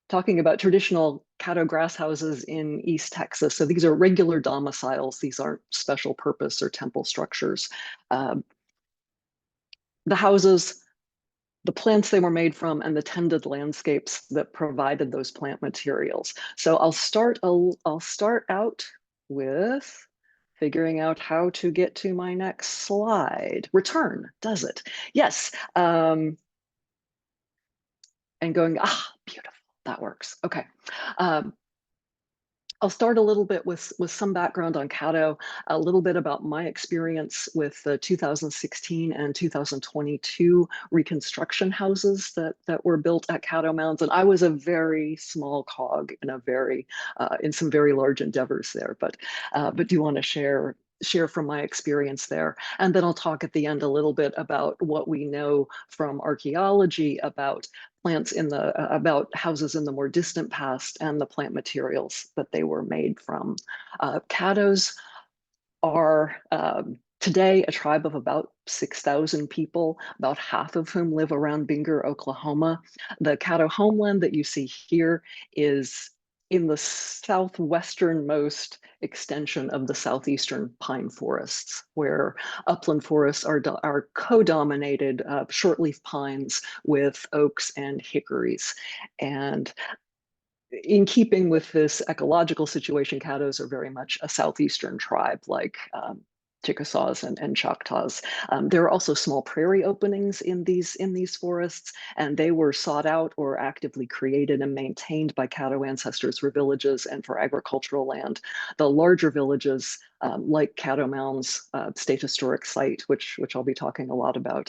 talking about traditional Caddo grass houses in East Texas. So these are regular domiciles. These aren't special purpose or temple structures. Um, the houses, the plants they were made from, and the tended landscapes that provided those plant materials. So I'll start out with figuring out how to get to my next slide. Return, does it? Yes. And going, beautiful, that works. Okay. Um, I'll start a little bit with some background on Caddo, a little bit about my experience with the 2016 and 2022 reconstruction houses that were built at Caddo Mounds. And I was a very small cog in in some very large endeavors there, but do want to share from my experience there. And then I'll talk at the end a little bit about what we know from archaeology about plants about houses in the more distant past and the plant materials that they were made from. Caddos are today a tribe of about 6,000 people, about half of whom live around Binger, Oklahoma. The Caddo homeland that you see here is in the southwesternmost extension of the southeastern pine forests, where upland forests are co-dominated shortleaf pines with oaks and hickories. And in keeping with this ecological situation, Caddos are very much a southeastern tribe, like Chickasaws and Choctaws. There are also small prairie openings in these forests, and they were sought out or actively created and maintained by Caddo ancestors for villages and for agricultural land. The larger villages, like Caddo Mounds State Historic Site, which I'll be talking a lot about,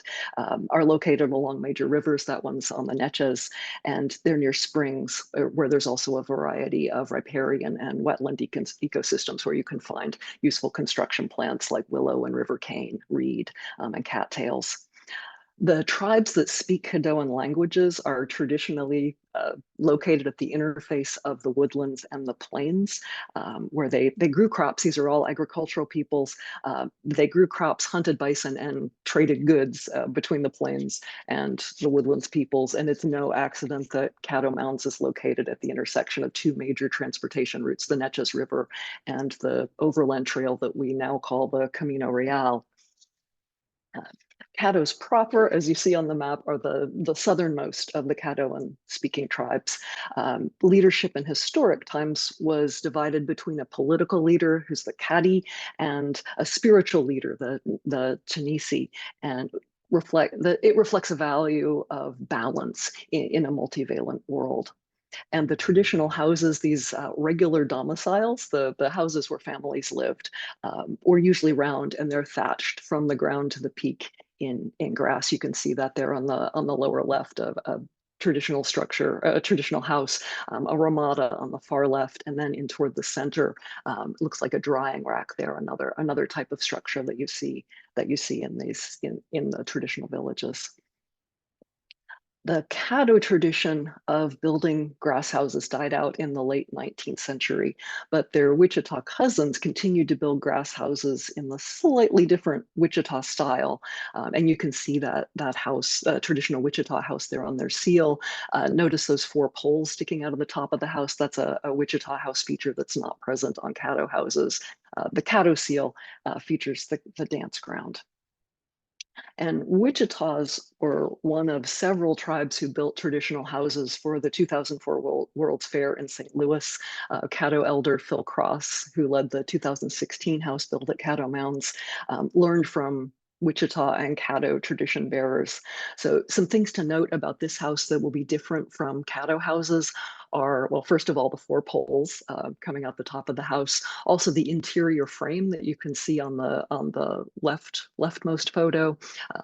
are located along major rivers. That one's on the Neches, and they're near springs where there's also a variety of riparian and wetland ecosystems where you can find useful construction plants like willow and river cane, reed, and cattails. The tribes that speak Caddoan languages are traditionally located at the interface of the woodlands and the plains, where they grew crops. These are all agricultural peoples. They grew crops, hunted bison, and traded goods between the plains and the woodlands peoples. And it's no accident that Caddo Mounds is located at the intersection of two major transportation routes, the Neches River and the overland trail that we now call the Camino Real. Caddos proper, as you see on the map, are the southernmost of the Caddoan speaking tribes. Leadership in historic times was divided between a political leader, who's the Caddi, and a spiritual leader, the Chinisi, and it reflects a value of balance in a multivalent world. And the traditional houses, these regular domiciles, the houses where families lived, were usually round, and they're thatched from the ground to the peak in grass. You can see that there on the lower left of a traditional structure, a traditional house, a ramada on the far left, and then in toward the center, looks like a drying rack there, another type of structure that you see in the traditional villages. The Caddo tradition of building grass houses died out in the late 19th century, but their Wichita cousins continued to build grass houses in the slightly different Wichita style. And you can see that house, traditional Wichita house there on their seal. Notice those four poles sticking out of the top of the house. That's a Wichita house feature that's not present on Caddo houses. The Caddo seal features the dance ground. And Wichitas were one of several tribes who built traditional houses for the 2004 World's Fair in St. Louis. Caddo elder Phil Cross, who led the 2016 house built at Caddo Mounds, learned from Wichita and Caddo tradition bearers. So some things to note about this house that will be different from Caddo houses are, well, first of all, the four poles coming out the top of the house. Also, the interior frame that you can see on the leftmost photo.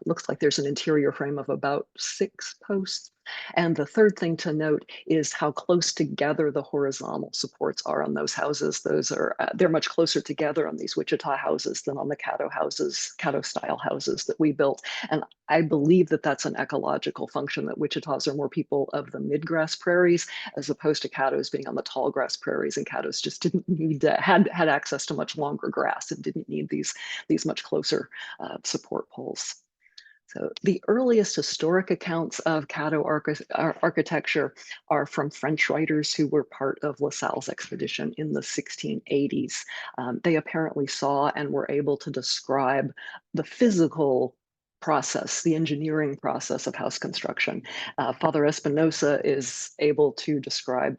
Looks like there's an interior frame of about 6 posts. And the third thing to note is how close together the horizontal supports are on those houses. They're much closer together on these Wichita houses than on the Caddo style houses that we built. And I believe that that's an ecological function, that Wichitas are more people of the midgrass prairies as opposed to Caddos being on the tall grass prairies, and Caddos just didn't need had access to much longer grass and didn't need these much closer support poles. So the earliest historic accounts of Caddo architecture are from French writers who were part of La Salle's expedition in the 1680s. They apparently saw and were able to describe the physical process, the engineering process of house construction. Father Espinosa is able to describe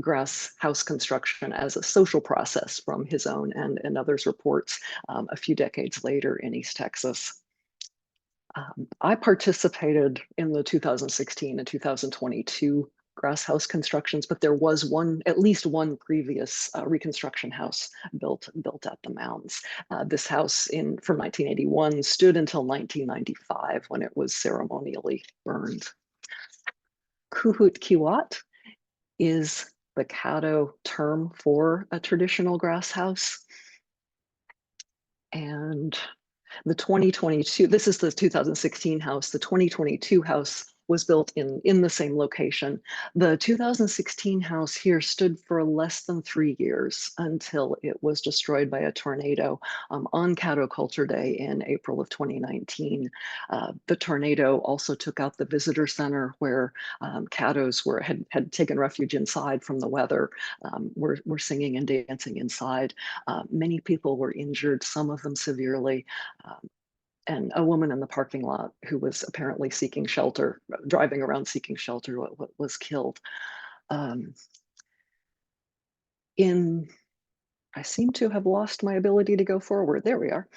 grass house construction as a social process from his own and others' reports a few decades later in East Texas. I participated in the 2016 and 2022 grass house constructions, but there was at least one previous reconstruction house built at the mounds. This house from 1981 stood until 1995 when it was ceremonially burned. Koo-Hoot Kiwat is the Caddo term for a traditional grass house. And the 2022, this is the 2016 house. The 2022 house was built in the same location. The 2016 house here stood for less than 3 years until it was destroyed by a tornado on Caddo Culture Day in April of 2019. The tornado also took out the visitor center where caddos had taken refuge inside from the weather, were singing and dancing inside. Many people were injured, some of them severely. And a woman in the parking lot who was apparently seeking shelter, driving around seeking shelter, was killed. I seem to have lost my ability to go forward. There we are.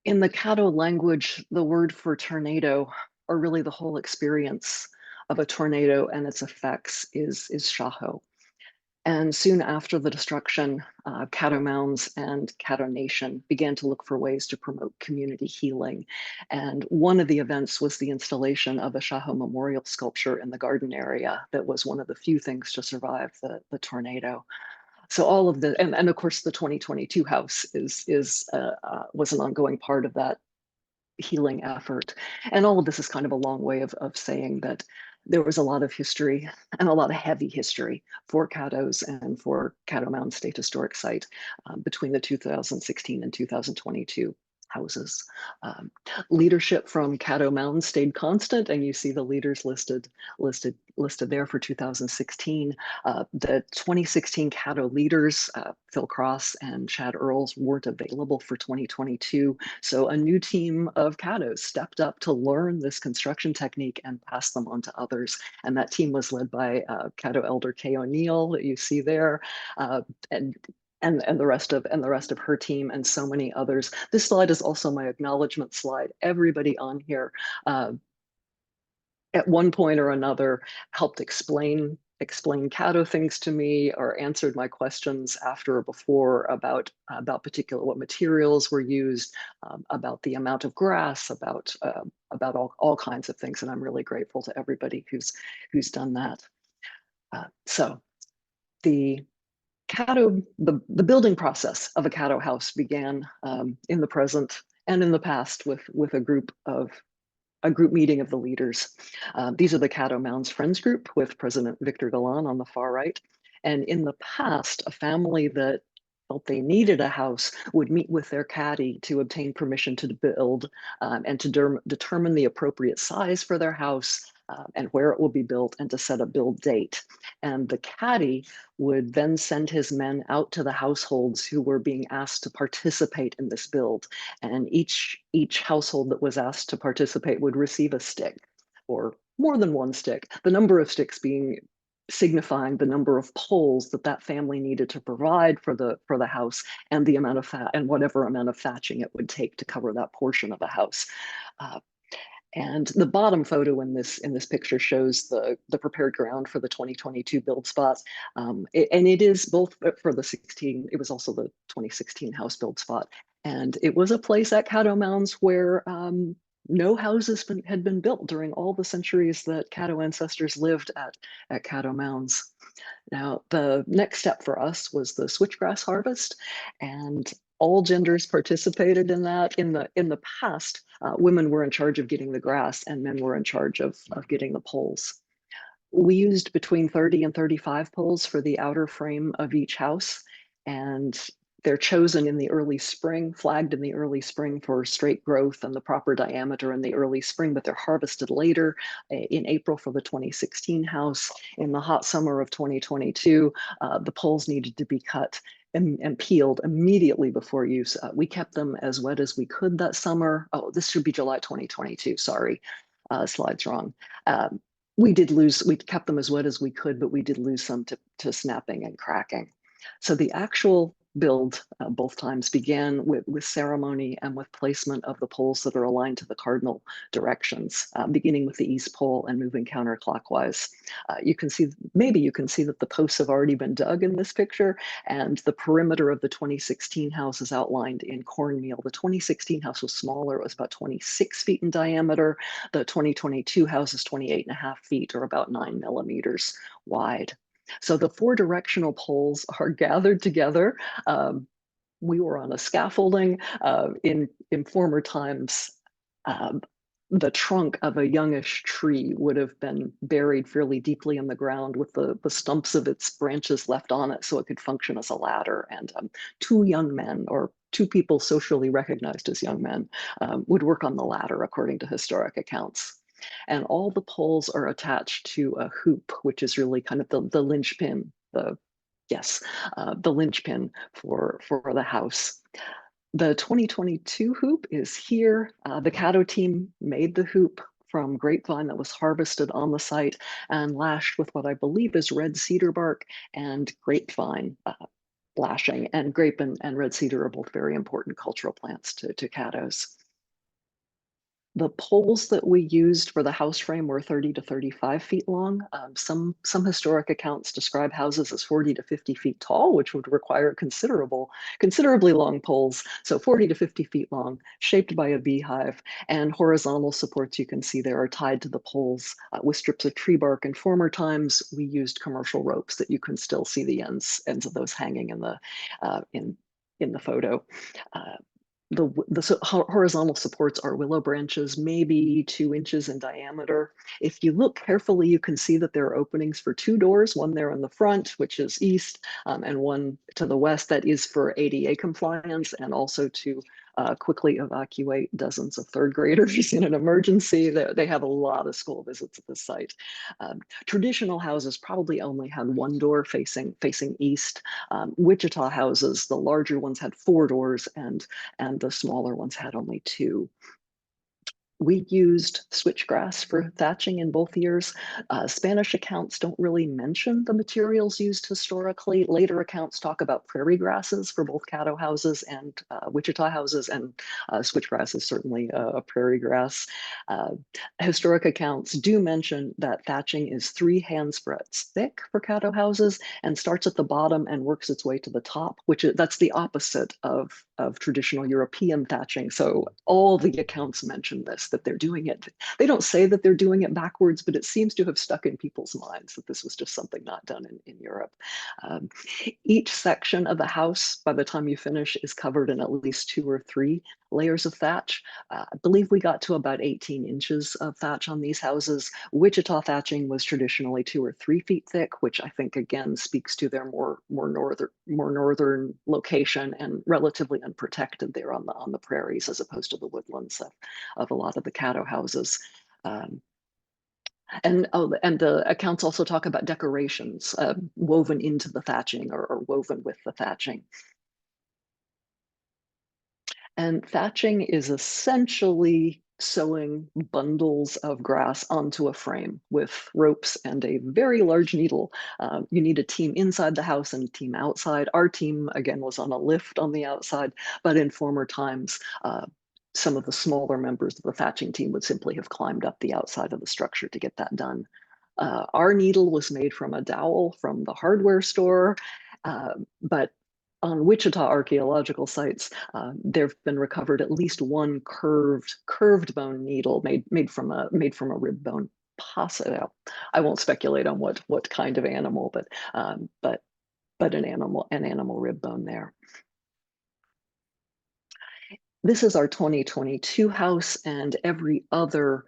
In the Caddo language, the word for tornado, or really the whole experience of a tornado and its effects, is shaho. And soon after the destruction, Caddo Mounds and Caddo Nation began to look for ways to promote community healing. And one of the events was the installation of a Shaho memorial sculpture in the garden area that was one of the few things to survive the tornado. So all of the, and of course the 2022 house was an ongoing part of that healing effort. And all of this is kind of a long way of saying that there was a lot of history and a lot of heavy history for Caddos and for Caddo Mound State Historic Site between the 2016 and 2022 houses. Leadership from Caddo Mound stayed constant, and you see the leaders listed there for 2016. The 2016 Caddo leaders, Phil Cross and Chad Earls, weren't available for 2022. So a new team of Caddos stepped up to learn this construction technique and pass them on to others. And that team was led by Caddo Elder Kay O'Neill that you see there, and the rest of her team, and so many others. This slide is also my acknowledgement slide. Everybody on here at one point or another helped explain Caddo things to me or answered my questions after or before about what materials were used, about the amount of grass, about all kinds of things. And I'm really grateful to everybody who's done that. So the Caddo, the building process of a Caddo house began in the present and in the past with a group meeting of the leaders. These are the Caddo Mounds Friends Group with President Victor Galan on the far right. And in the past, a family that felt they needed a house would meet with their caddy to obtain permission to build and to determine the appropriate size for their house, and where it will be built, and to set a build date. And the caddy would then send his men out to the households who were being asked to participate in this build. And each household that was asked to participate would receive a stick, or more than one stick, the number of sticks signifying the number of poles that family needed to provide for the house, and the amount of and whatever amount of thatching it would take to cover that portion of the house. And the bottom photo in this picture shows the prepared ground for the 2022 build spot. And it is both for the 16, it was also the 2016 house build spot. And it was a place at Caddo Mounds where no houses had been built during all the centuries that Caddo ancestors lived at Caddo Mounds. Now, the next step for us was the switchgrass harvest, and all genders participated in that. In the past, women were in charge of getting the grass and men were in charge of getting the poles. We used between 30 and 35 poles for the outer frame of each house, and They're chosen in the early spring, flagged in the early spring for straight growth and the proper diameter in the early spring, but they're harvested later in April for the 2016 house. In the hot summer of 2022, the poles needed to be cut and peeled immediately before use. We kept them as wet as we could that summer. Oh, this should be July 2022, sorry, slide's wrong. We kept them as wet as we could, but we did lose some to snapping and cracking. So the actual build both times began with ceremony and with placement of the poles that are aligned to the cardinal directions, beginning with the east pole and moving counterclockwise. Maybe you can see that the posts have already been dug in this picture, and the perimeter of the 2016 house is outlined in cornmeal. The 2016 house was smaller, it was about 26 feet in diameter. The 2022 house is 28.5 feet, or about 9 millimeters wide. So the 4 directional poles are gathered together. We were on a scaffolding. In former times, the trunk of a youngish tree would have been buried fairly deeply in the ground with the stumps of its branches left on it so it could function as a ladder. And 2 young men, or 2 people socially recognized as young men, would work on the ladder according to historic accounts. And all the poles are attached to a hoop, which is really kind of the linchpin, the linchpin for the house. The 2022 hoop is here. The Caddo team made the hoop from grapevine that was harvested on the site and lashed with what I believe is red cedar bark and grapevine lashing. And grape and red cedar are both very important cultural plants to Caddos. The poles that we used for the house frame were 30 to 35 feet long. Some historic accounts describe houses as 40 to 50 feet tall, which would require considerably long poles. So 40 to 50 feet long, shaped by a beehive, and horizontal supports you can see there are tied to the poles with strips of tree bark. In former times, we used commercial ropes that you can still see the ends of those hanging in the photo. The horizontal supports are willow branches, maybe 2 inches in diameter. If you look carefully, you can see that there are openings for 2 doors, one there in the front, which is east, and one to the west that is for ADA compliance and also to quickly evacuate dozens of 3rd graders in an emergency. They have a lot of school visits at this site. Traditional houses probably only had 1 door facing east. Wichita houses, the larger ones had 4 doors and the smaller ones had only 2. We used switchgrass for thatching in both years. Spanish accounts don't really mention the materials used historically. Later accounts talk about prairie grasses for both Caddo houses and Wichita houses, and switchgrass is certainly a prairie grass. Historic accounts do mention that thatching is 3 handsbreadths thick for Caddo houses and starts at the bottom and works its way to the top, that's the opposite of traditional European thatching. So all the accounts mention this, that they're doing it. They don't say that they're doing it backwards, but it seems to have stuck in people's minds that this was just something not done in Europe. Each section of the house, by the time you finish, is covered in at least 2 or 3 layers of thatch. I believe we got to about 18 inches of thatch on these houses. Wichita thatching was traditionally 2 or 3 feet thick, which I think again speaks to their more northern location and relatively unprotected there on the prairies as opposed to the woodlands of a lot of the Caddo houses. And the accounts also talk about decorations woven into the thatching or woven with the thatching. And thatching is essentially sewing bundles of grass onto a frame with ropes and a very large needle. You need a team inside the house and a team outside. Our team, again, was on a lift on the outside, but in former times, some of the smaller members of the thatching team would simply have climbed up the outside of the structure to get that done. Our needle was made from a dowel from the hardware store, but on Wichita archaeological sites, there have been recovered at least 1 curved bone needle made from a rib bone. Possibly, I won't speculate on what kind of animal, but an animal rib bone there. This is our 2022 house, and every other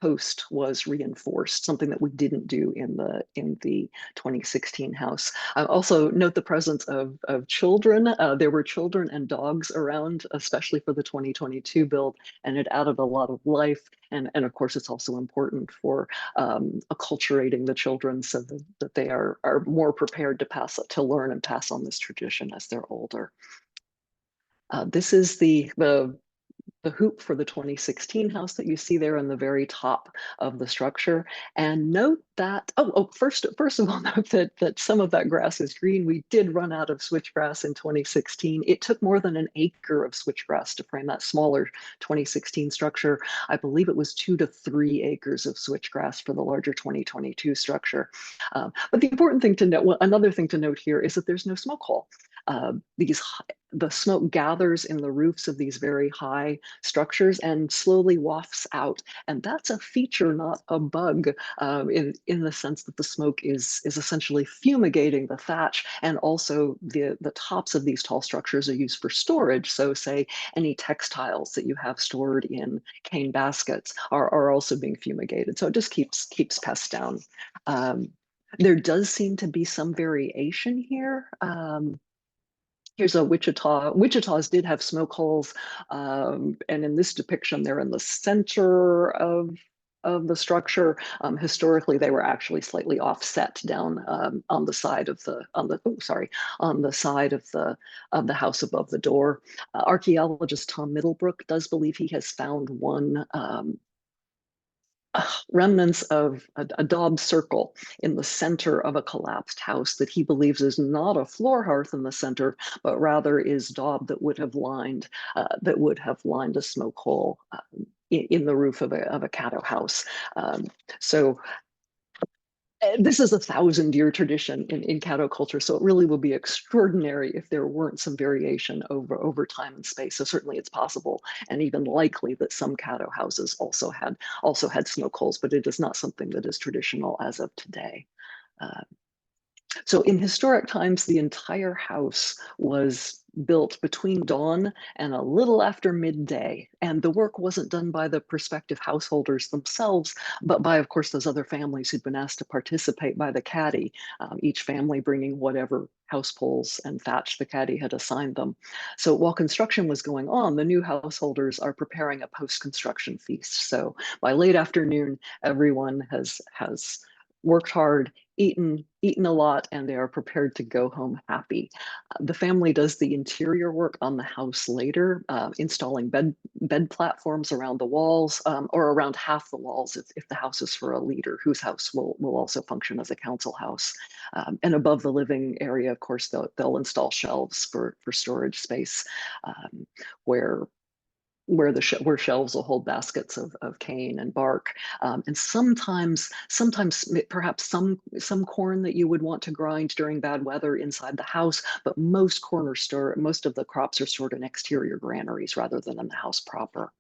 post was reinforced, something that we didn't do in the 2016 house. Also note the presence of children. There were children and dogs around, especially for the 2022 build, and it added a lot of life. And of course, it's also important for acculturating the children so that they are more prepared to learn and pass on this tradition as they're older. This is the hoop for the 2016 house that you see there in the very top of the structure. And note that, first of all, note that some of that grass is green. We did run out of switchgrass in 2016. It took more than an acre of switchgrass to frame that smaller 2016 structure. I believe it was 2 to 3 acres of switchgrass for the larger 2022 structure. But the important thing to note, well, another thing to note here is that there's no smoke hole. The smoke gathers in the roofs of these very high structures and slowly wafts out. And that's a feature, not a bug, in the sense that the smoke is essentially fumigating the thatch. And also the tops of these tall structures are used for storage. So say any textiles that you have stored in cane baskets are also being fumigated. So it just keeps pests down. There does seem to be some variation here. Here's a Wichita. Wichitas did have smoke holes, and in this depiction, they're in the center of the structure. Historically, they were actually slightly offset down on the side of the house above the door. Archaeologist Tom Middlebrook does believe he has found one remnants of a daub circle in the center of a collapsed house that he believes is not a floor hearth in the center, but rather is daub that would have lined a smoke hole in the roof of a Caddo house. So this is a 1,000-year tradition in Caddo culture, so it really would be extraordinary if there weren't some variation over time and space. So certainly it's possible and even likely that some Caddo houses also had smoke holes, but it is not something that is traditional as of today. So in historic times, the entire house was built between dawn and a little after midday. And the work wasn't done by the prospective householders themselves, but by, of course, those other families who'd been asked to participate by the caddy, each family bringing whatever house poles and thatch the caddy had assigned them. So while construction was going on, the new householders are preparing a post-construction feast. So by late afternoon, everyone has worked hard, eaten a lot, and they are prepared to go home happy. The family does the interior work on the house later, installing bed platforms around the walls, or around half the walls if the house is for a leader, whose house will also function as a council house. And above the living area, of course, they'll install shelves for storage space, where shelves will hold baskets of cane and bark, and sometimes perhaps some corn that you would want to grind during bad weather inside the house, but most of the crops are stored in exterior granaries rather than in the house proper.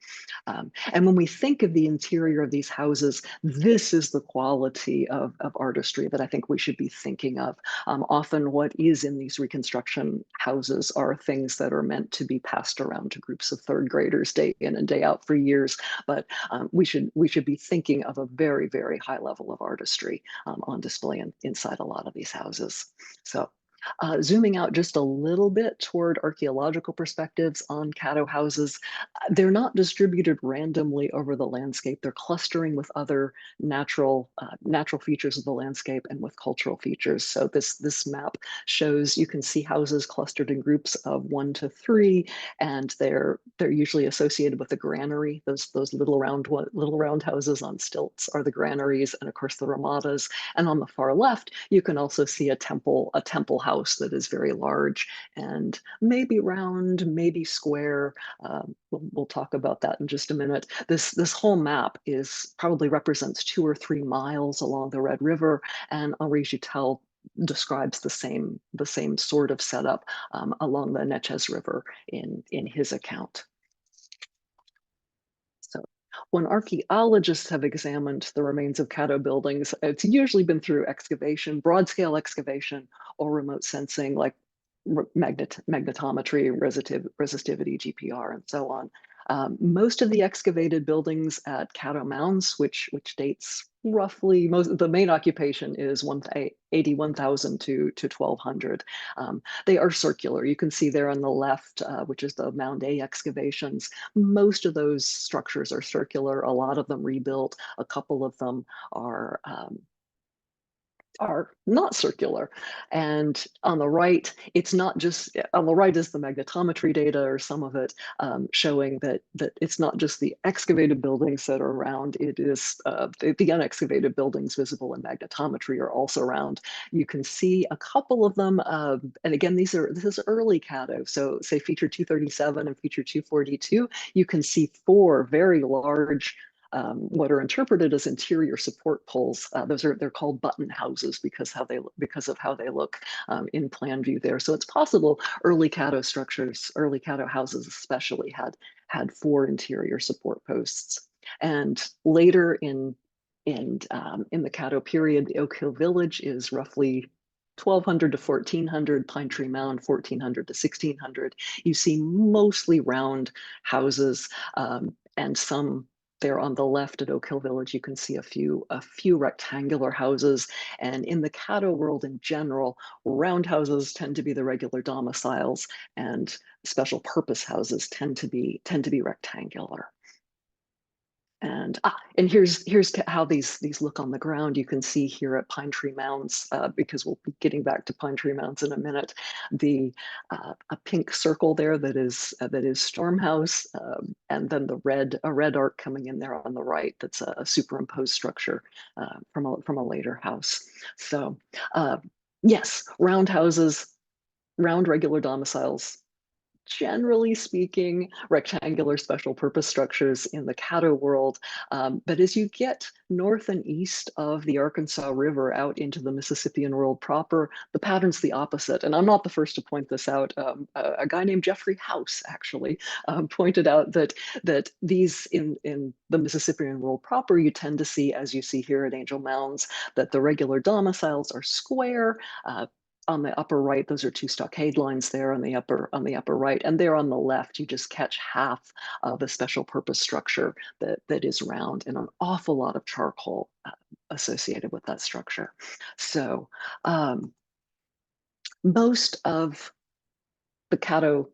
And when we think of the interior of these houses, this is the quality of artistry that I think we should be thinking of. Often what is in these reconstruction houses are things that are meant to be passed around to groups of third graders day in and day out for years, but we should be thinking of a very, very high level of artistry on display inside a lot of these houses. So zooming out just a little bit toward archaeological perspectives on Caddo houses, they're not distributed randomly over the landscape. They're clustering with other natural features of the landscape and with cultural features. So this map shows, you can see houses clustered in groups of 1 to 3, and they're usually associated with the granary. Those little round houses on stilts are the granaries, and of course the ramadas. And on the far left, you can also see a temple house that is very large and maybe round, maybe square. We'll talk about that in just a minute. This whole map probably represents 2 or 3 miles along the Red River, and Henri Joutel describes the same sort of setup along the Neches River in his account. So when archaeologists have examined the remains of Caddo buildings, it's usually been through excavation, broad-scale excavation, or remote sensing like magnetometry, resistivity, GPR, and so on. Most of the excavated buildings at Caddo Mounds, which dates roughly, the main occupation is 81,000 to 1,200. They are circular. You can see there on the left, which is the Mound A excavations. Most of those structures are circular, a lot of them rebuilt, a couple of them are not circular. And on the right, it's not just, on the right is the magnetometry data, or some of it, showing that it's not just the excavated buildings that are around, it is the unexcavated buildings visible in magnetometry are also around. You can see a couple of them, and again, this is early Caddo, so say feature 237 and feature 242, you can see 4 very large what are interpreted as interior support poles. They're called button houses because of how they look in plan view there. So it's possible early Caddo structures, early Caddo houses especially, had 4 interior support posts. And later in the Caddo period, the Oak Hill Village is roughly 1,200 to 1,400, Pine Tree Mound 1,400 to 1,600. You see mostly round houses, and some there on the left at Oak Hill Village, you can see a few rectangular houses. And in the Caddo world in general, round houses tend to be the regular domiciles, and special purpose houses tend to be rectangular. And here's how these look on the ground. You can see here at Pine Tree Mounds, because we'll be getting back to Pine Tree Mounds in a minute, a pink circle there that is Storm House, and then a red arc coming in there on the right that's a superimposed structure from a later house. So yes, round houses, round regular domiciles. Generally speaking, rectangular special purpose structures in the Caddo world. But as you get north and east of the Arkansas River out into the Mississippian world proper, the pattern's the opposite. And I'm not the first to point this out. A guy named Jeffrey House actually pointed out that these in the Mississippian world proper, you tend to see, as you see here at Angel Mounds, that the regular domiciles are square. On the upper right, those are 2 stockade lines there on the upper right, and there on the left, you just catch half of the special purpose structure that is round, and an awful lot of charcoal associated with that structure. So most of the Caddo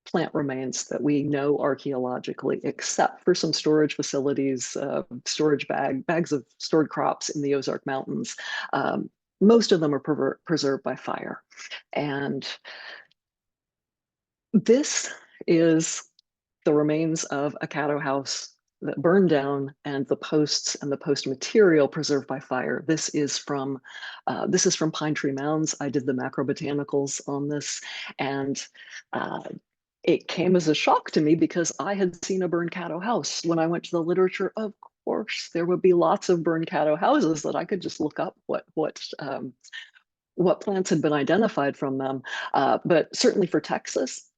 plant remains that we know archaeologically, except for some storage facilities, storage bags of stored crops in the Ozark Mountains, most of them are preserved by fire. And this is the remains of a Caddo house that burned down, and the posts and the post material preserved by fire. This is from Pine Tree Mounds. I did the macrobotanicals on this, and it came as a shock to me because I had seen a burned Caddo house. When I went to the literature, of course, there would be lots of burned Caddo houses that I could just look up what plants had been identified from them. But certainly for Texas,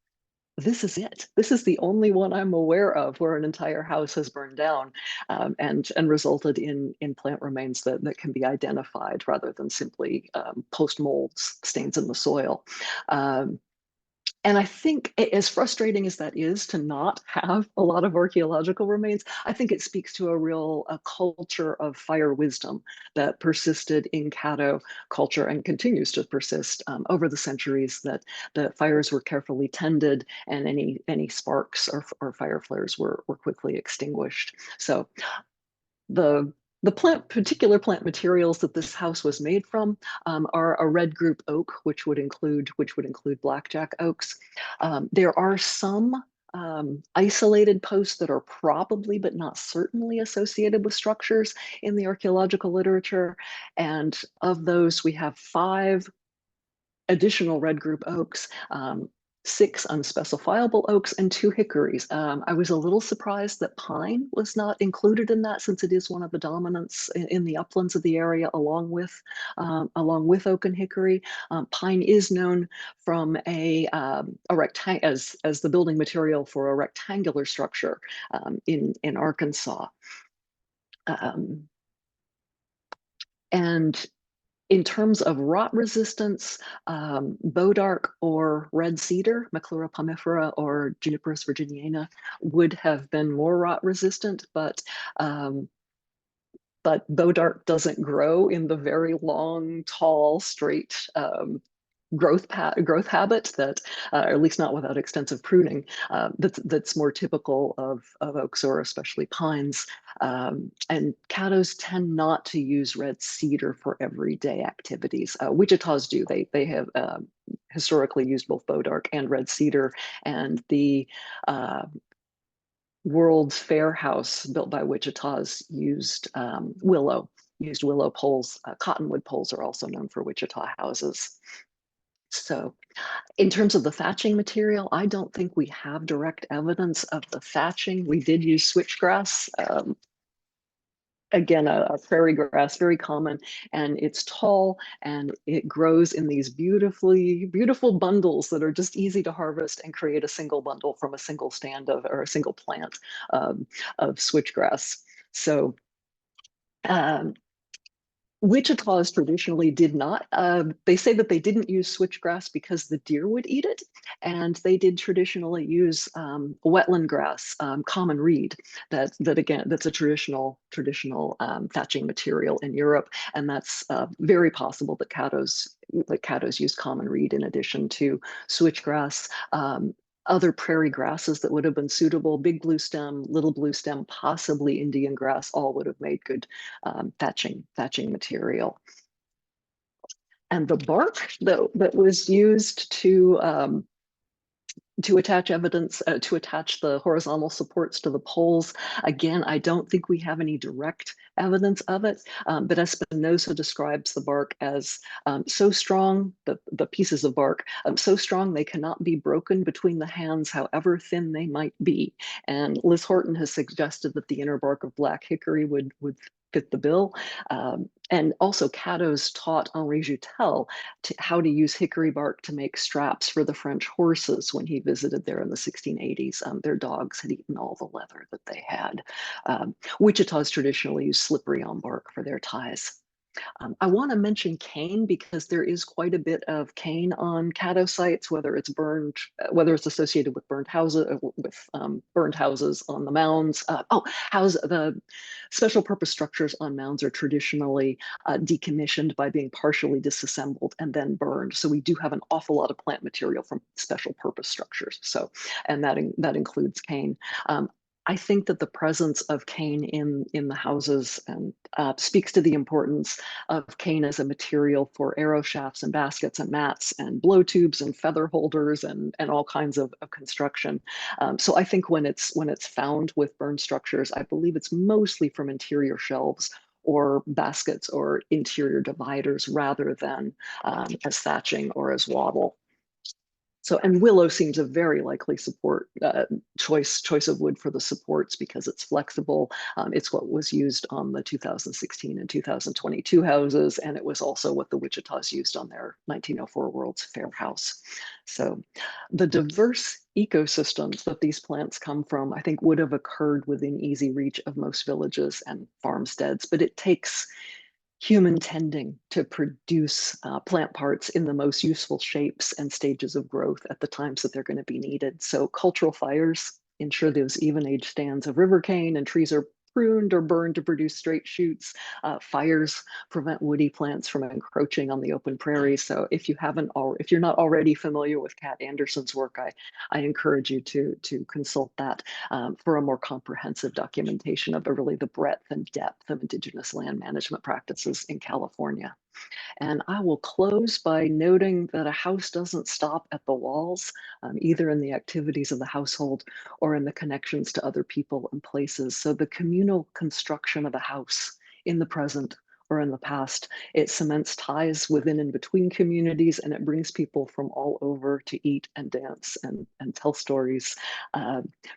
this is it. This is the only one I'm aware of where an entire house has burned down and resulted in plant remains that can be identified rather than simply post-mold stains in the soil. And I think, as frustrating as that is to not have a lot of archaeological remains, I think it speaks to a culture of fire wisdom that persisted in Caddo culture and continues to persist over the centuries, that the fires were carefully tended and any sparks or fire flares were quickly extinguished. So the particular plant materials that this house was made from are a red group oak, which would include blackjack oaks. There are some isolated posts that are probably but not certainly associated with structures in the archaeological literature, and of those we have 5 additional red group oaks. 6 unspecifiable oaks and 2 hickories. I was a little surprised that pine was not included in that, since it is one of the dominants in the uplands of the area, along with oak and hickory. Pine is known from as the building material for a rectangular structure in Arkansas, and In terms of rot resistance, bodark or red cedar, Maclura pomifera or Juniperus virginiana, would have been more rot resistant, but bodark doesn't grow in the very long, tall, straight growth habit that, or at least not without extensive pruning, that's more typical of oaks or especially pines. And caddos tend not to use red cedar for everyday activities. Wichitas do. They have historically used both bodark and red cedar, and the World's Fair house built by Wichitas used willow poles. Cottonwood poles are also known for Wichita houses. So in terms of the thatching material, I don't think we have direct evidence of the thatching. We did use switchgrass. Again, a prairie grass, very common, and it's tall and it grows in these beautiful bundles that are just easy to harvest and create a single bundle from a single stand of, or a single plant of switchgrass. So Wichitas traditionally did not. They say that they didn't use switchgrass because the deer would eat it, and they did traditionally use wetland grass, common reed. That again, that's a traditional thatching material in Europe, and that's very possible that caddos used common reed in addition to switchgrass. Other prairie grasses that would have been suitable, big blue stem, little blue stem, possibly Indian grass, all would have made good thatching material. And the bark that was used to attach evidence, to attach the horizontal supports to the poles. Again, I don't think we have any direct evidence of it, but Espinosa describes the bark as so strong, the pieces of bark, so strong they cannot be broken between the hands, however thin they might be. And Liz Horton has suggested that the inner bark of black hickory would fit the bill. And also caddos taught Henri Joutel how to use hickory bark to make straps for the French horses when he visited there in the 1680s. Their dogs had eaten all the leather that they had. Wichitas traditionally use slippery elm bark for their ties. I want to mention cane because there is quite a bit of cane on caddo sites, whether it's whether it's associated with burned houses, burned houses on the mounds. The special purpose structures on mounds are traditionally decommissioned by being partially disassembled and then burned. So we do have an awful lot of plant material from special purpose structures. So, and that includes cane. I think that the presence of cane in the houses and speaks to the importance of cane as a material for arrow shafts and baskets and mats and blow tubes and feather holders and all kinds of construction. So I think when it's found with burned structures, I believe it's mostly from interior shelves or baskets or interior dividers rather than as thatching or as wattle. So, and willow seems a very likely support choice of wood for the supports because it's flexible. It's what was used on the 2016 and 2022 houses, and it was also what the Wichitas used on their 1904 World's Fair house. So the diverse ecosystems that these plants come from, I think would have occurred within easy reach of most villages and farmsteads, but it takes human tending to produce plant parts in the most useful shapes and stages of growth at the times that they're going to be needed. So cultural fires ensure those even-age stands of river cane and trees are pruned or burned to produce straight shoots. Fires prevent woody plants from encroaching on the open prairie. So if you're not already familiar with Kat Anderson's work, I encourage you to consult that for a more comprehensive documentation of really the breadth and depth of Indigenous land management practices in California. And I will close by noting that a house doesn't stop at the walls, either in the activities of the household or in the connections to other people and places. So the communal construction of a house in the present or in the past, it cements ties within and between communities, and it brings people from all over to eat and dance and tell stories.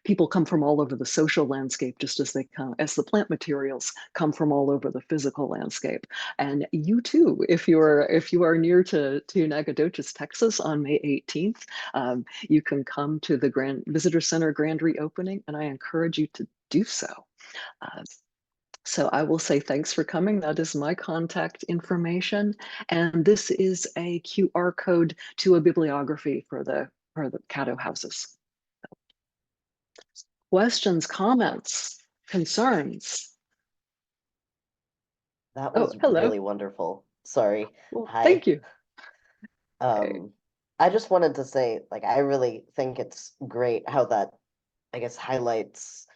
People come from all over the social landscape, just as the plant materials come from all over the physical landscape. And you too, if you are near to Nacogdoches, Texas on May 18th, you can come to the Grand Visitor Center grand reopening, and I encourage you to do so. So I will say thanks for coming. That is my contact information. And this is a QR code to a bibliography for the Caddo houses. Questions, comments, concerns? That Oh, was hello. really wonderful. Sorry. Well, thank Hi. you. Okay. I just wanted to say, like, I really think it's great how that, I guess, highlights,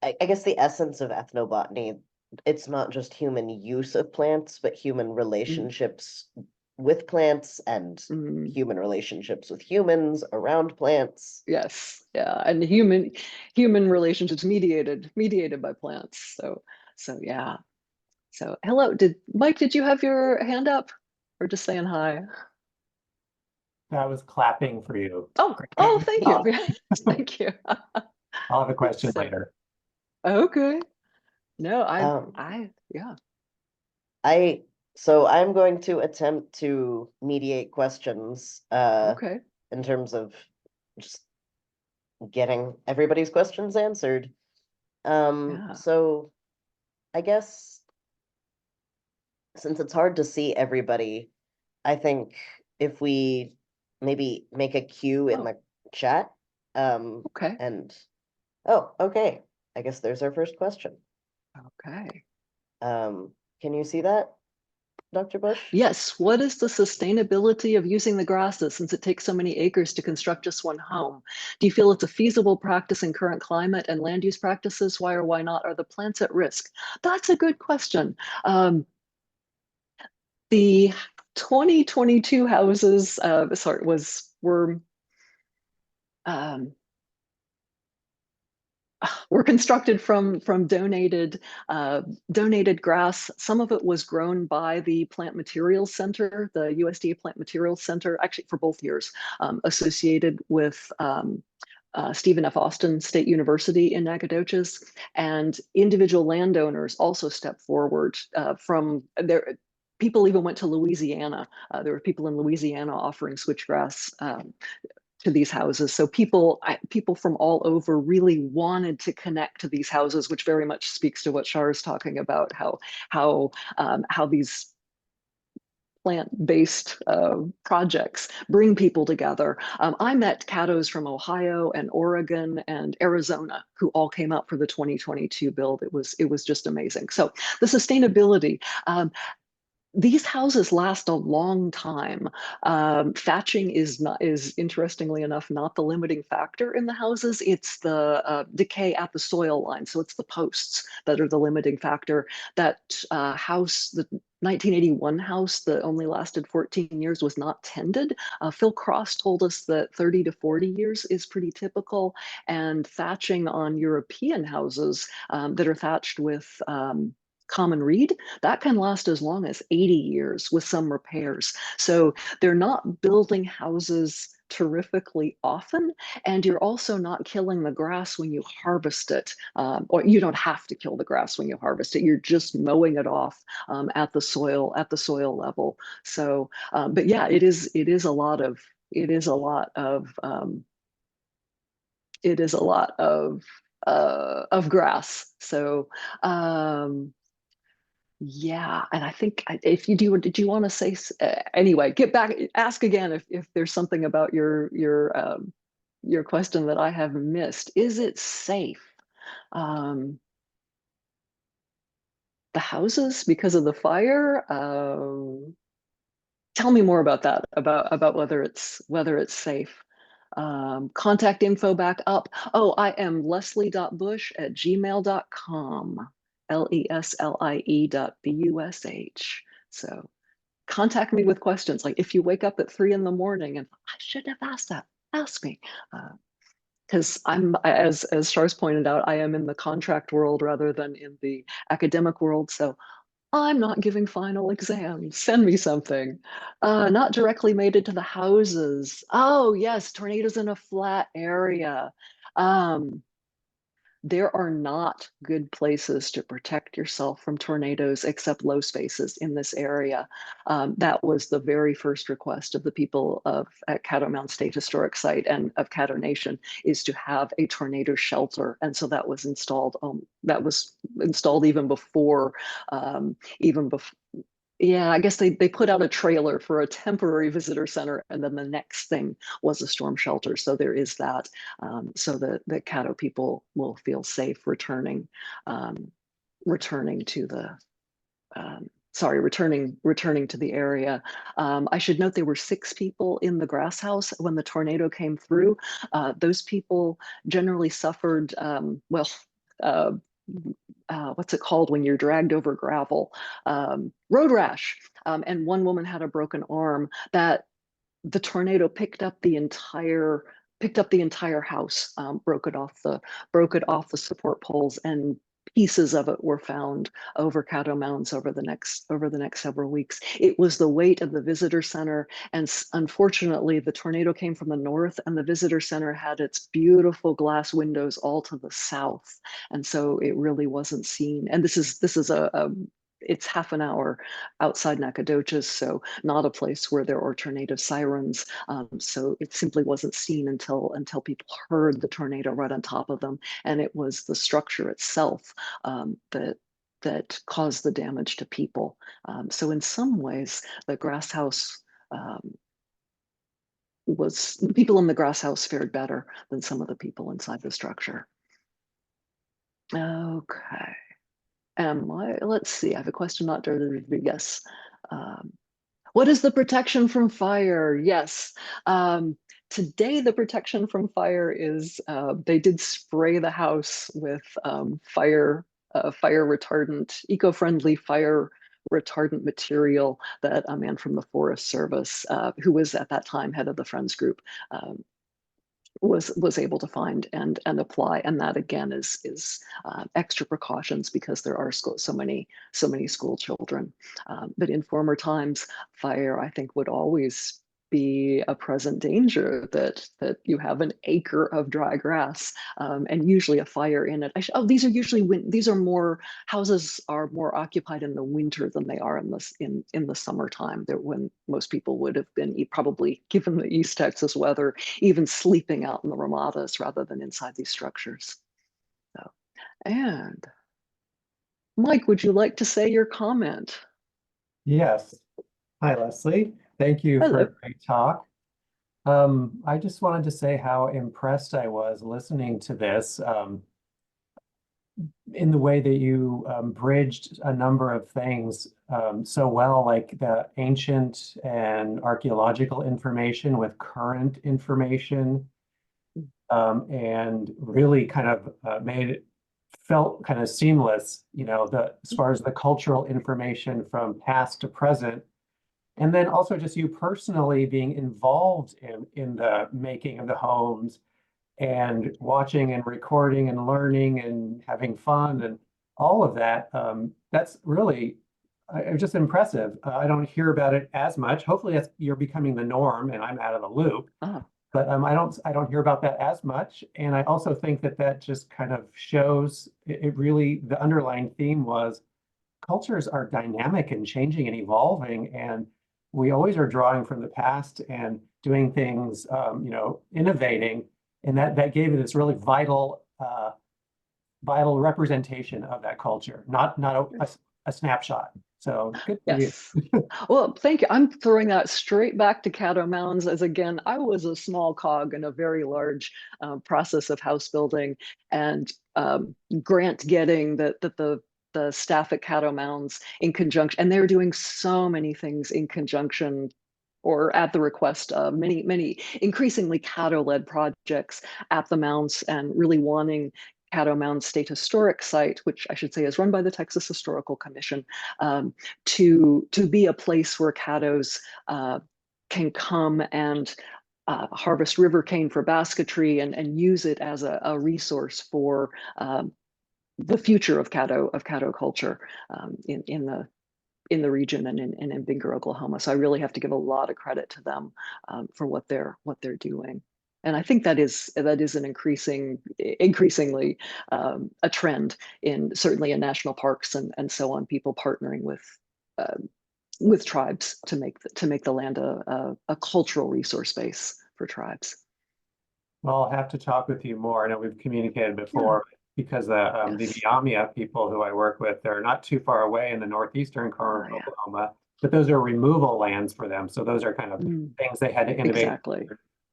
I guess, the essence of ethnobotany. It's not just human use of plants, but human Mm, relationships with plants and mm, human relationships with humans around plants. yes, yeah, and human relationships mediated by plants. So yeah. So hello, did Mike? Did you have your hand up, or just saying hi? I was clapping for you. Oh, Great. oh, thank you. I'll Thank you. have a question So, later. okay. No, Um, yeah. I so I'm going to attempt to mediate questions Okay. in terms of just getting everybody's questions answered. Yeah. So I guess since it's hard to see everybody, I think if we maybe make a queue in Oh, the chat, okay. and oh, okay. I guess there's our first question. Okay. Can you see that, Dr. Bush? Yes. What is the sustainability of using the grasses since it takes so many acres to construct just one home? Do you feel it's a feasible practice in current climate and land use practices? Why or why not? Are the plants at risk? That's a good question. The 2022 houses, sorry, um, were constructed from donated grass. Some of it was grown by the Plant Materials Center, the USDA Plant Materials Center, actually for both years, associated with Stephen F. Austin State University in Nacogdoches, and individual landowners also stepped forward from there. People even went to Louisiana. There were people in Louisiana offering switchgrass to these houses. So people from all over really wanted to connect to these houses, which very much speaks to what Shar is talking about, how these plant-based projects bring people together. I met caddos from Ohio and Oregon and Arizona who all came out for the 2022 build. It was just amazing. So the sustainability. These houses last a long time. Thatching is interestingly enough not the limiting factor in the houses. It's the decay at the soil line. So it's the posts that are the limiting factor. That house, the 1981 house that only lasted 14 years, was not tended. Phil Cross told us that 30 to 40 years is pretty typical. And thatching on European houses that are thatched with common reed, that can last as long as 80 years with some repairs. So they're not building houses terrifically often, and you're also not killing the grass when you harvest it, or you don't have to kill the grass when you harvest it. You're just mowing it off at the soil level. So, but yeah, it is a lot of it is a lot of it is a lot of grass. So yeah, and I think if you do, did you want to say anyway? Get back, ask again if there's something about your question that I have missed. Is it safe? Um, the houses because of the fire? Tell me more about that. About whether it's safe. Contact info back up. Oh, I am leslie.bush@gmail.com. leslie.bush. So contact me with questions. Like if you wake up at 3 in the morning and I should have asked that, ask me. Because as Charles pointed out, I am in the contract world rather than in the academic world. So I'm not giving final exams. Send me something. Not directly mated to the houses. Oh, yes, tornadoes in a flat area. Um, there are not good places to protect yourself from tornadoes except low spaces in this area. That was the very first request of the people at Caddo Mound State Historic Site and of Caddo Nation, is to have a tornado shelter. And so that was installed. That was installed even before, yeah, I guess they put out a trailer for a temporary visitor center, and then the next thing was a storm shelter. So there is that, so that the Caddo people will feel safe returning to the returning to the area. I should note there were 6 people in the grass house when the tornado came through. Those people generally suffered, what's it called when you're dragged over gravel? Road rash. And one woman had a broken arm that the tornado picked up the entire house, broke it off the support poles, and pieces of it were found over Caddo Mounds over the next several weeks. It was the weight of the visitor center, and unfortunately the tornado came from the north, and the visitor center had its beautiful glass windows all to the south, and so it really wasn't seen. And this is it's half an hour outside Nacogdoches, so not a place where there are tornado sirens. So it simply wasn't seen until people heard the tornado right on top of them, and it was the structure itself that caused the damage to people. So in some ways, the grass house the people in the grass house fared better than some of the people inside the structure. Okay. Let's see, I have a question not to guess. What is the protection from fire? Yes. Today, the protection from fire is, they did spray the house with fire retardant, eco-friendly fire retardant material that a man from the Forest Service, who was at that time head of the Friends group, was able to find and apply. And that again is extra precautions because there are so many school children. But in former times, fire, I think, would always be a present danger, that you have an acre of dry grass, and usually a fire in it. These are houses are more occupied in the winter than they are in the summertime. When most people would have been, probably given the East Texas weather, even sleeping out in the ramadas rather than inside these structures. So, and Mike, would you like to say your comment? Yes. Hi, Leslie. Thank you for Hello. a great talk. I just wanted to say how impressed I was listening to this, in the way that you bridged a number of things so well, like the ancient and archaeological information with current information, and really kind of felt kind of seamless, as far as the cultural information from past to present. And then also just you personally being involved in the making of the homes and watching and recording and learning and having fun and all of that. That's really just impressive. I don't hear about it as much. Hopefully you're becoming the norm and I'm out of the loop. But I don't hear about that as much. And I also think that just kind of shows it really, the underlying theme was cultures are dynamic and changing and evolving, and we always are drawing from the past and doing things, innovating, and that gave it this really vital representation of that culture, not a snapshot. So good for Yes. you. Well, thank you. I'm throwing that straight back to Caddo Mounds, as again, I was a small cog in a very large process of house building and grant getting that the staff at Caddo Mounds in conjunction, and they're doing so many things in conjunction or at the request of many increasingly Caddo-led projects at the mounds, and really wanting Caddo Mound State Historic Site, which I should say is run by the Texas Historical Commission, to be a place where caddos can come and harvest river cane for basketry and use it as a resource for the future of caddo culture in the region and in Binger, Oklahoma. So I really have to give a lot of credit to them for what they're doing. And I think that is an increasingly a trend in certainly in national parks and so on. People partnering with tribes to make the land a cultural resource base for tribes. Well, I'll have to talk with you more. I know we've communicated Yeah. before because the Yes. Biamia people who I work with, they're not too far away in the northeastern corner of Oh, yeah. Oklahoma, but those are removal lands for them. So those are kind of Mm, things they had to innovate, exactly.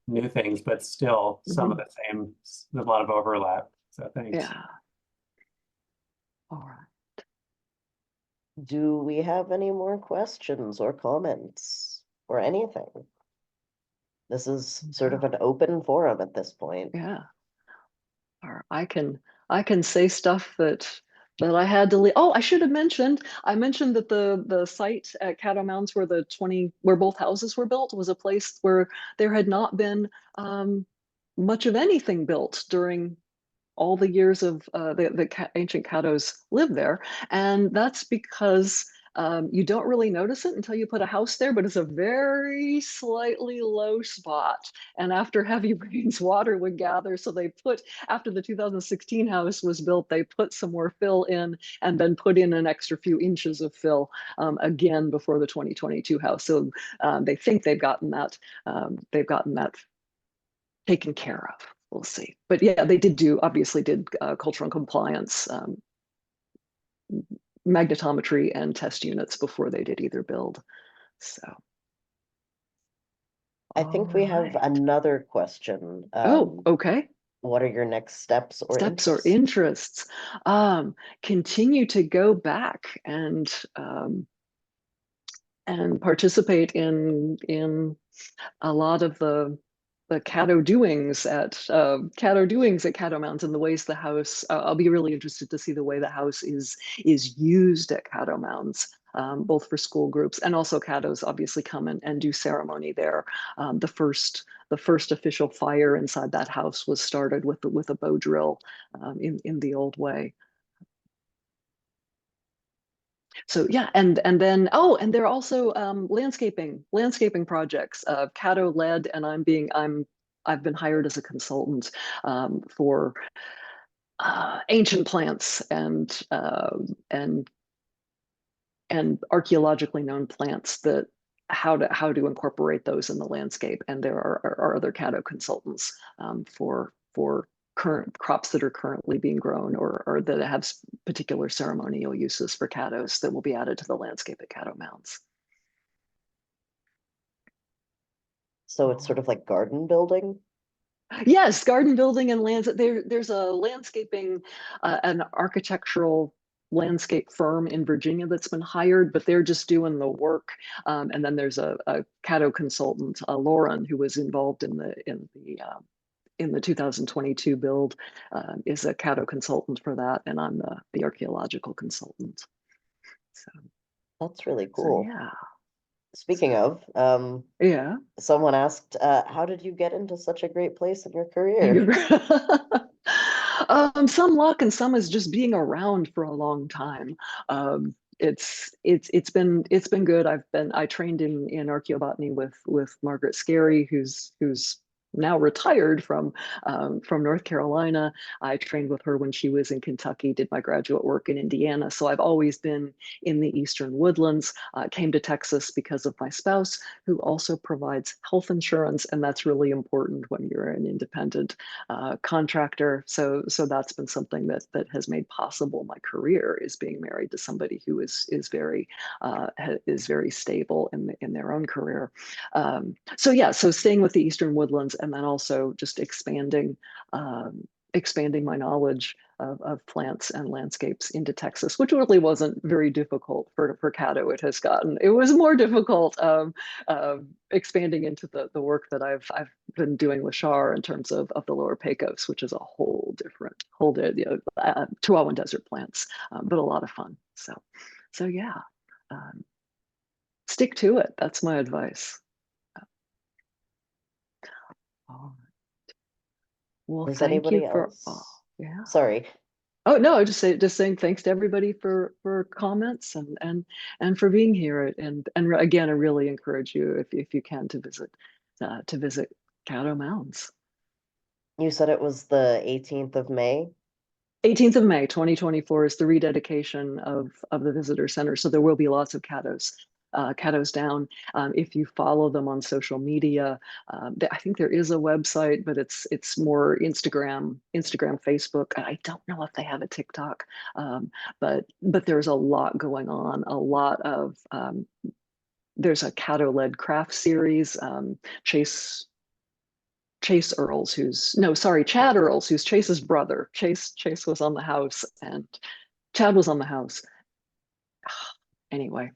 new things, but still some of Mhm. the same, there's a lot of overlap. So thanks. Yeah. All right. Do we have any more questions or comments or anything? This is sort of an open forum at this point. Yeah. Or I can say stuff that I had to leave. Oh, I should have mentioned. I mentioned that the site at Caddo Mounds where both houses were built was a place where there had not been much of anything built during all the years of the ancient Caddos lived there. And that's because you don't really notice it until you put a house there, but it's a very slightly low spot. And after heavy rains, water would gather. So after the 2016 house was built, they put some more fill in and then put in an extra few inches of fill again before the 2022 house. So they think they've gotten that taken care of. We'll see. But yeah, they obviously did cultural compliance, magnetometry and test units before they did either build. So. I think we have right. another question. Oh, okay. What are your next steps or Steps or interests? interests. Continue to go back and participate in a lot of the Caddo doings at Caddo Mounds and the ways the house. I'll be really interested to see the way the house is used at Caddo Mounds, both for school groups and also Caddos obviously come and do ceremony there. The first official fire inside that house was started with a bow drill in the old way. So yeah, and then and there are also landscaping projects. Caddo led, and I've been hired as a consultant for ancient plants and archaeologically known plants that how to incorporate those in the landscape. And there are other Caddo consultants for current crops that are currently being grown or that have particular ceremonial uses for caddos that will be added to the landscape at Caddo Mounds. So it's sort of like garden building? Yes, garden building and there's a landscaping, an architectural landscape firm in Virginia that's been hired, but they're just doing the work. And then there's a Caddo consultant, Lauren, who was involved in the 2022 build, is a Caddo consultant for that, and I'm the archaeological consultant. So That's really cool. So, yeah. Speaking of, Yeah. someone asked, how did you get into such a great place in your career? Some luck and some is just being around for a long time. It's been good. I trained in archaeobotany with Margaret Scarry, who's now retired from North Carolina. I trained with her when she was in Kentucky, did my graduate work in Indiana. So I've always been in the Eastern Woodlands. Came to Texas because of my spouse, who also provides health insurance, and that's really important when you're an independent contractor. So that's been something that has made possible my career, is being married to somebody who is very stable in their own career. So yeah, so staying with the Eastern Woodlands, and then also just expanding my knowledge of plants and landscapes into Texas, which really wasn't very difficult for Caddo. It was more difficult expanding into the work that I've been doing with Shar in terms of the Lower Pecos, which is a whole different Chihuahuan desert plants, but a lot of fun. So yeah, stick to it. That's my advice. All right. Well, Does thank anybody you for, else? yeah. Sorry. Oh no, just saying thanks to everybody for comments and for being here. And again, I really encourage you if you can to visit Caddo Mounds. You said it was the 18th of May? 18th of May, 2024 is the rededication of the visitor center. So there will be lots of caddos down. If you follow them on social media, I think there is a website, but it's more Instagram, Facebook. I don't know if they have a TikTok, but there's a lot going on. A lot of there's a caddo-led craft series. Chase Earls, Chad Earls, who's Chase's brother. Chase was on the house, and Chad was on the house. Anyway,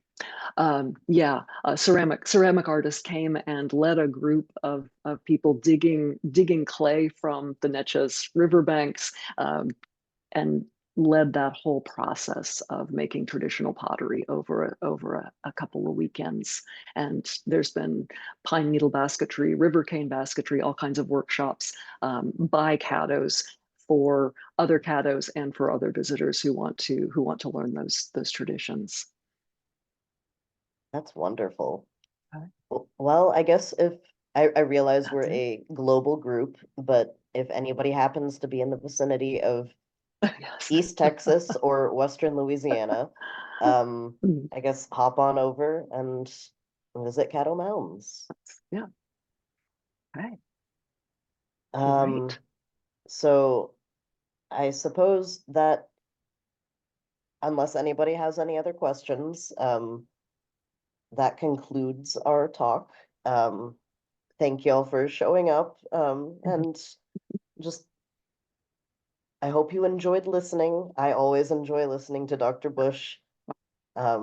yeah, a ceramic artist came and led a group of people digging clay from the Neches riverbanks, and led that whole process of making traditional pottery over a couple of weekends. And there's been pine needle basketry, river cane basketry, all kinds of workshops by caddos for other caddos and for other visitors who want to learn those traditions. That's wonderful. Okay. Well, I guess if I realize That's we're it. a global group, but if anybody happens to be in the vicinity of Yes. East Texas or Western Louisiana, I guess hop on over and visit Caddo Mounds. Yeah. Right. Um, so I suppose that unless anybody has any other questions, that concludes our talk. Thank y'all for showing up, and just I hope you enjoyed listening. I always enjoy listening to Dr. Bush. Yeah,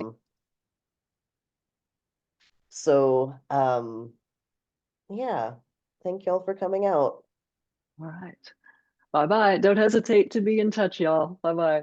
thank y'all for coming out. All right. Bye-bye. Don't hesitate to be in touch, y'all. Bye-bye.